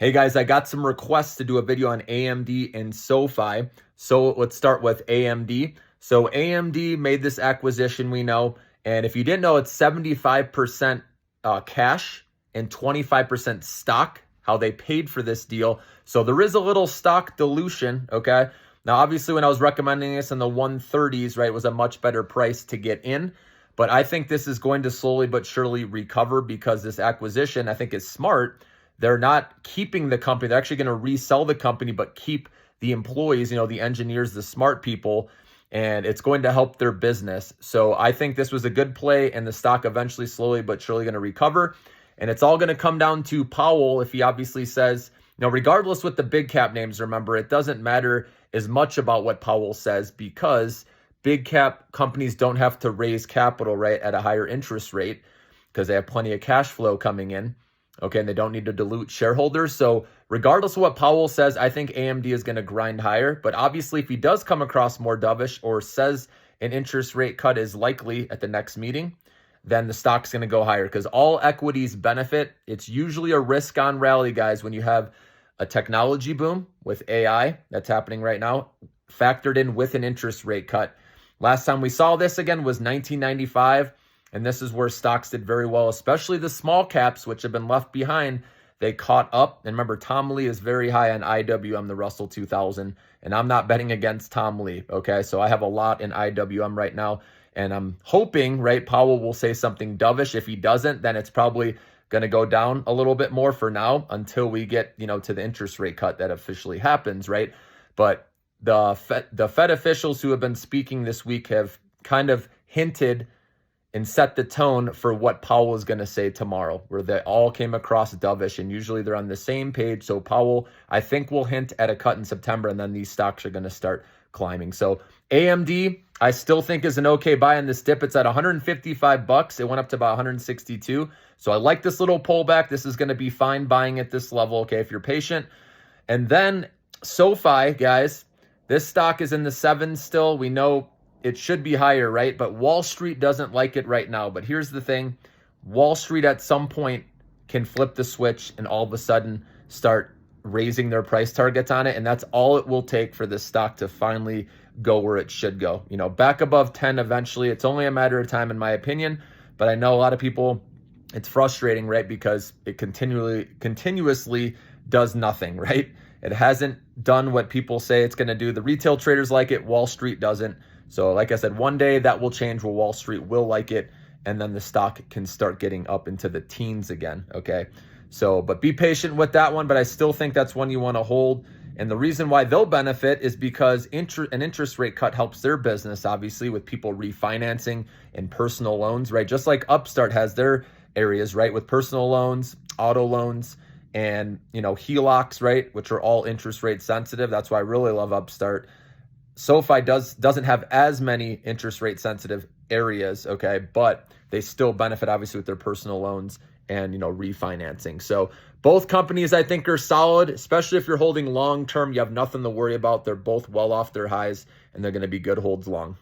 Hey guys, I got some requests to do a video on AMD and SOFI. So let's start with AMD. So AMD made this acquisition, we know, and if you didn't know, it's 75% cash and 25% stock, how they paid for this deal. So there is a little stock dilution, okay? Now, obviously, when I was recommending this in the 130s, right, it was a much better price to get in. But I think this is going to slowly but surely recover because this acquisition, I think, is smart. They're not keeping the company. They're actually going to resell the company, but keep the employees, the engineers, the smart people, and it's going to help their business. So I think this was a good play, and the stock eventually, slowly but surely going to recover. And it's all going to come down to Powell if he obviously says, regardless with the big cap names, remember, it doesn't matter as much about what Powell says because big cap companies don't have to raise capital, right, at a higher interest rate because they have plenty of cash flow coming in. Okay, and they don't need to dilute shareholders. So regardless of what Powell says, I think AMD is going to grind higher. But obviously, if he does come across more dovish or says an interest rate cut is likely at the next meeting, then the stock's going to go higher because all equities benefit. It's usually a risk-on rally, guys, when you have a technology boom with AI that's happening right now, factored in with an interest rate cut. Last time we saw this again was 1995. And this is where stocks did very well, especially the small caps, which have been left behind. They caught up. And remember, Tom Lee is very high on IWM, the Russell 2000. And I'm not betting against Tom Lee, okay? So I have a lot in IWM right now. And I'm hoping, right, Powell will say something dovish. If he doesn't, then it's probably going to go down a little bit more for now until we get, to the interest rate cut that officially happens, right? But the Fed officials who have been speaking this week have kind of hinted and set the tone for what Powell is going to say tomorrow, where they all came across dovish, and usually they're on the same page. So Powell, I think, will hint at a cut in September, and then these stocks are going to start climbing. So AMD, I still think is an okay buy in this dip. It's at 155 bucks. It went up to about 162. So I like this little pullback. This is going to be fine buying at this level, okay, if you're patient. And then SOFI, guys, this stock is in the 7s still. We know it should be higher, right? But Wall Street doesn't like it right now. But here's the thing. Wall Street at some point can flip the switch and all of a sudden start raising their price targets on it. And that's all it will take for this stock to finally go where it should go. Back above 10 eventually. It's only a matter of time, in my opinion. But I know a lot of people, it's frustrating, right? Because it continuously does nothing, right? It hasn't done what people say it's going to do. The retail traders like it. Wall Street doesn't. So like I said, one day that will change where Wall Street will like it, and then the stock can start getting up into the teens again, okay? So, but be patient with that one, but I still think that's one you want to hold. And the reason why they'll benefit is because an interest rate cut helps their business, obviously, with people refinancing and personal loans, right? Just like Upstart has their areas, right, with personal loans, auto loans, and, HELOCs, right, which are all interest rate sensitive. That's why I really love Upstart. SOFI doesn't have as many interest rate sensitive areas, okay, but they still benefit obviously with their personal loans and refinancing. So both companies I think are solid, especially if you're holding long term. You have nothing to worry about. They're both well off their highs, and they're going to be good holds long.